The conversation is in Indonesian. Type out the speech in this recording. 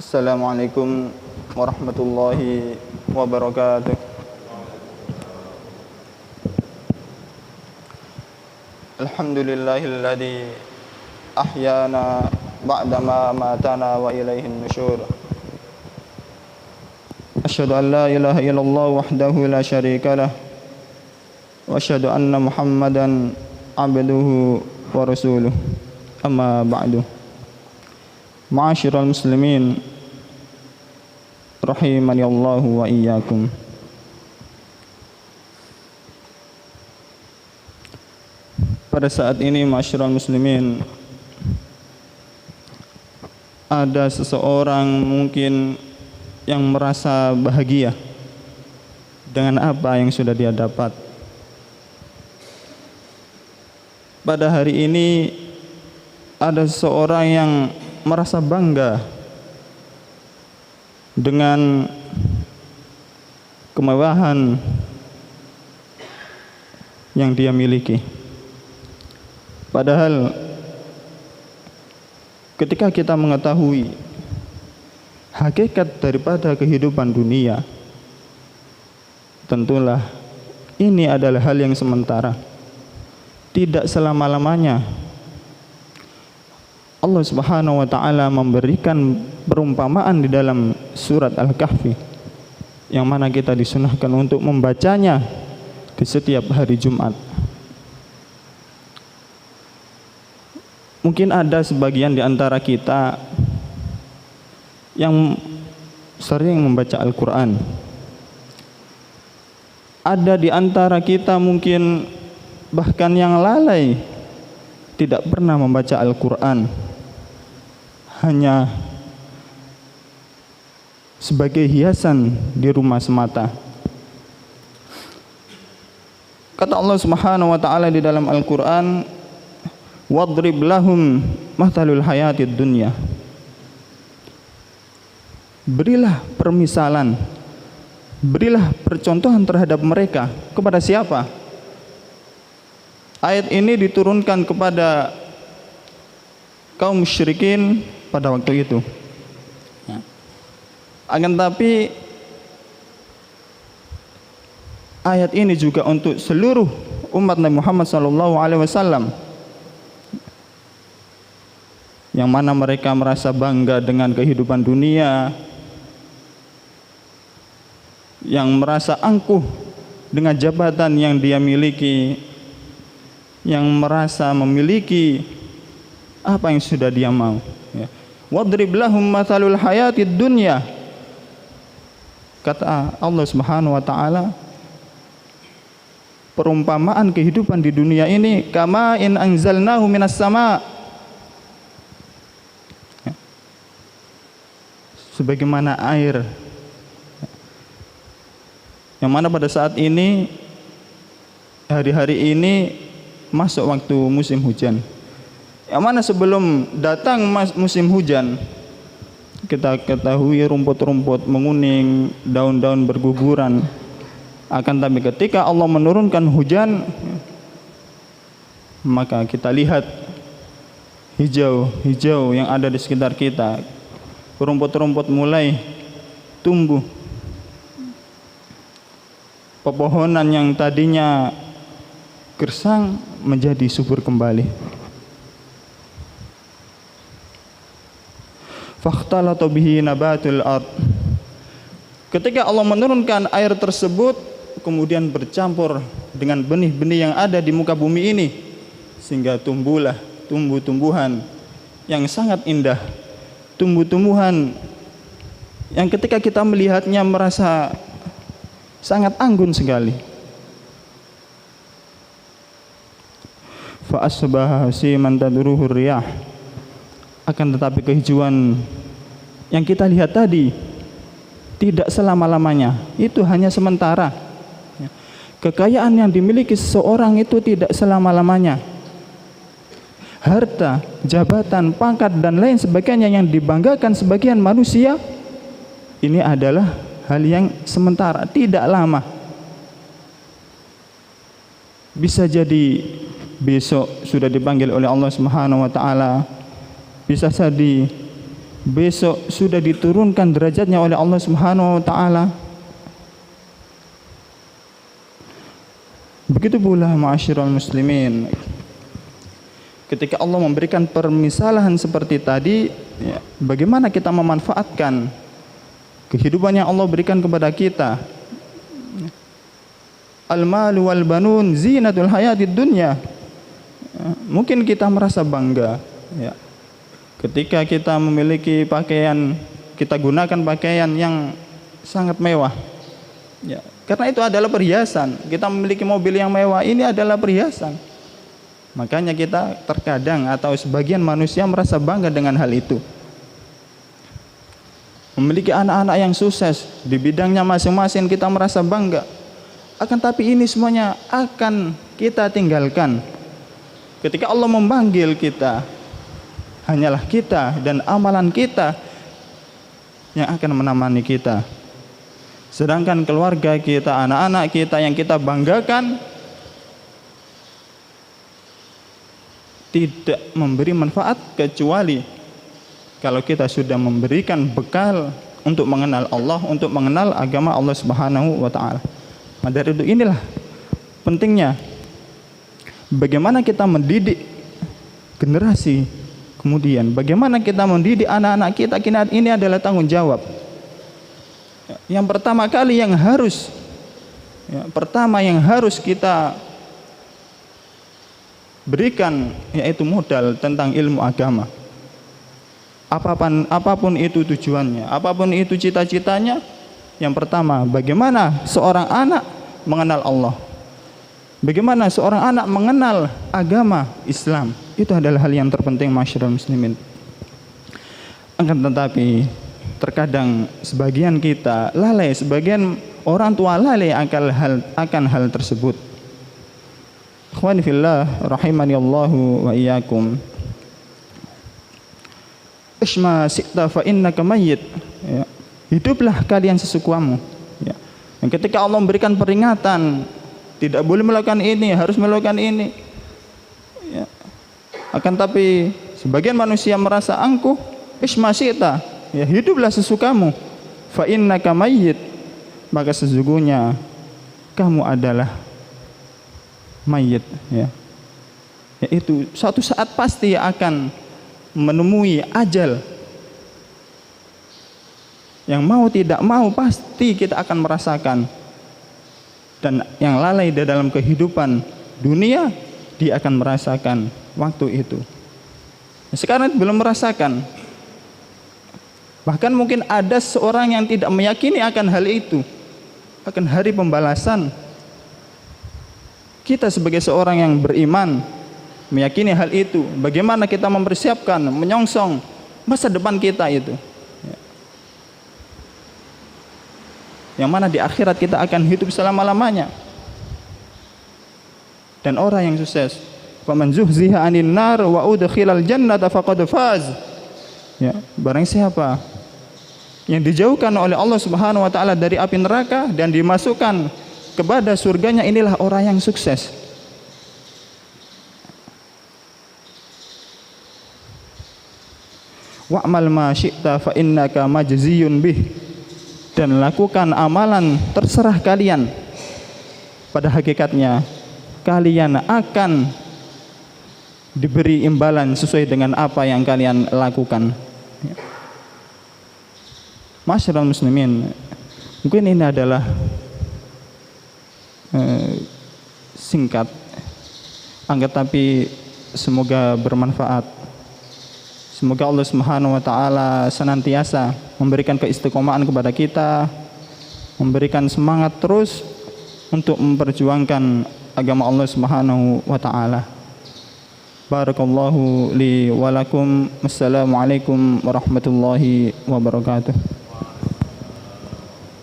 Assalamualaikum warahmatullahi wabarakatuh. Alhamdulillahilladzi ahyana ba'dama matana wa ilaihin nusyur. Asyhadu an la ilaha illallah wahdahu la syarika lah wa asyhadu anna Muhammadan abduhu wa rasuluh. Amma ba'du. Ma'asyiral muslimin rahimani Allah wa iyyakum. Pada saat ini ma'asyiral muslimin, ada seseorang mungkin yang merasa bahagia dengan apa yang sudah dia dapat. Pada hari ini ada seseorang yang merasa bangga dengan kemewahan yang dia miliki. Padahal ketika kita mengetahui hakikat daripada kehidupan dunia, tentulah ini adalah hal yang sementara, tidak selama-lamanya. Allah Subhanahu wa taala memberikan perumpamaan di dalam surat Al-Kahfi yang mana kita disunahkan untuk membacanya di setiap hari Jumat. Mungkin ada sebagian di antara kita yang sering membaca Al-Quran. Ada di antara kita mungkin bahkan yang lalai, tidak pernah membaca Al-Quran, hanya sebagai hiasan di rumah semata. Kata Allah Subhanahu wa taala di dalam Al-Quran, wadrib lahum mathalul hayatid dunya. Berilah permisalan, berilah percontohan terhadap mereka. Kepada siapa? Ayat ini diturunkan kepada kaum musyrikin pada waktu itu. Akan tapi ayat ini juga untuk seluruh umat Nabi Muhammad SAW, yang mana mereka merasa bangga dengan kehidupan dunia, yang merasa angkuh dengan jabatan yang dia miliki, yang merasa memiliki apa yang sudah dia mau. Wadrib lahum mathalul hayatid dunya. Kata Allah Subhanahu wa taala, perumpamaan kehidupan di dunia ini kama in anzalnahu minas sama, sebagaimana air yang mana pada saat ini, hari-hari ini masuk waktu musim hujan, yang mana sebelum datang musim hujan, kita ketahui rumput-rumput menguning, daun-daun berguguran. Akan tapi ketika Allah menurunkan hujan, maka kita lihat hijau-hijau yang ada di sekitar kita, rumput-rumput mulai tumbuh. Pepohonan yang tadinya gersang menjadi subur kembali. Fakhtalata bihi nabatul ard. Ketika Allah menurunkan air tersebut, kemudian bercampur dengan benih-benih yang ada di muka bumi ini, sehingga tumbuhlah tumbuh-tumbuhan yang sangat indah, tumbuh-tumbuhan yang ketika kita melihatnya merasa sangat anggun sekali. Fa asbaha hasiman tadruhu riyah. Akan tetapi kehijauan yang kita lihat tadi tidak selama-lamanya, itu hanya sementara. Kekayaan yang dimiliki seseorang itu tidak selama-lamanya. Harta, jabatan, pangkat dan lain sebagainya yang dibanggakan sebagian manusia, ini adalah hal yang sementara, tidak lama. Bisa jadi besok sudah dipanggil oleh Allah Subhanahu wa taala. Bisa jadi besok sudah diturunkan derajatnya oleh Allah Subhanahu wa taala. Begitu pula ma'asyiral muslimin, ketika Allah memberikan permisalan seperti tadi, ya, bagaimana kita memanfaatkan kehidupan yang Allah berikan kepada kita. Al-malu wal banun zinatul hayatid dunya. Mungkin kita merasa bangga, ya, ketika kita memiliki pakaian, kita gunakan pakaian yang sangat mewah, ya, karena itu adalah perhiasan. Kita memiliki mobil yang mewah, ini adalah perhiasan. Makanya kita terkadang atau sebagian manusia merasa bangga dengan hal itu. Memiliki anak-anak yang sukses di bidangnya masing-masing, kita merasa bangga. Akan tapi ini semuanya akan kita tinggalkan ketika Allah memanggil kita. Hanyalah kita dan amalan kita yang akan menemani kita. Sedangkan keluarga kita, anak-anak kita yang kita banggakan tidak memberi manfaat kecuali kalau kita sudah memberikan bekal untuk mengenal Allah, untuk mengenal agama Allah Subhanahu wa taala. Nah, dari itu inilah pentingnya bagaimana kita mendidik generasi kemudian, bagaimana kita mendidik anak-anak kita. Ini adalah tanggung jawab. Yang pertama kali yang harus kita berikan yaitu modal tentang ilmu agama. Apapun itu tujuannya, apapun itu cita-citanya, yang pertama bagaimana seorang anak mengenal Allah, bagaimana seorang anak mengenal agama Islam. Itu adalah hal yang terpenting masyarakat muslimin. Akan tetapi terkadang sebagian kita lalai, sebagian orang tua lalai akan hal tersebut. Ikhwani fillah rahimani Allahu wa iyyakum. Isma si'ta fa innaka mayyit. Ya. Hiduplah kalian sesukamu. Ya. Dan ketika Allah memberikan peringatan, tidak boleh melakukan ini, harus melakukan ini. Ya. Akan tapi sebagian manusia merasa angkuh. Isma si'ta, ya, hiduplah sesukamu. Fa innaka mayyit, maka sesungguhnya kamu adalah mayit, ya. Yaitu suatu saat pasti akan menemui ajal. Yang mau tidak mau pasti kita akan merasakan. Dan yang lalai di dalam kehidupan dunia, dia akan merasakan waktu itu. Sekarang belum merasakan. Bahkan mungkin ada seorang yang tidak meyakini akan hal itu, akan hari pembalasan. Kita sebagai seorang yang beriman meyakini hal itu. Bagaimana kita mempersiapkan, menyongsong masa depan kita itu, yang mana di akhirat kita akan hidup selama-lamanya. Dan orang yang sukses, faman zuhziha 'anil nar wa udkhilal jannata faqad faz. Ya, barang siapa yang dijauhkan oleh Allah Subhanahu wa taala dari api neraka dan dimasukkan kepada surganya, inilah orang yang sukses. Wa'mal ma syi'ta fa innaka majziyun bih. Dan lakukan amalan terserah kalian. Pada hakikatnya kalian akan diberi imbalan sesuai dengan apa yang kalian lakukan. Masyarakat muslimin, mungkin ini adalah singkat, angkat tapi semoga bermanfaat. Semoga Allah Subhanahu wa taala senantiasa memberikan keistiqomahan kepada kita, memberikan semangat terus untuk memperjuangkan agama Allah Subhanahu wa taala. Barakallahu li wa lakum. Wassalamualaikum warahmatullahi wabarakatuh.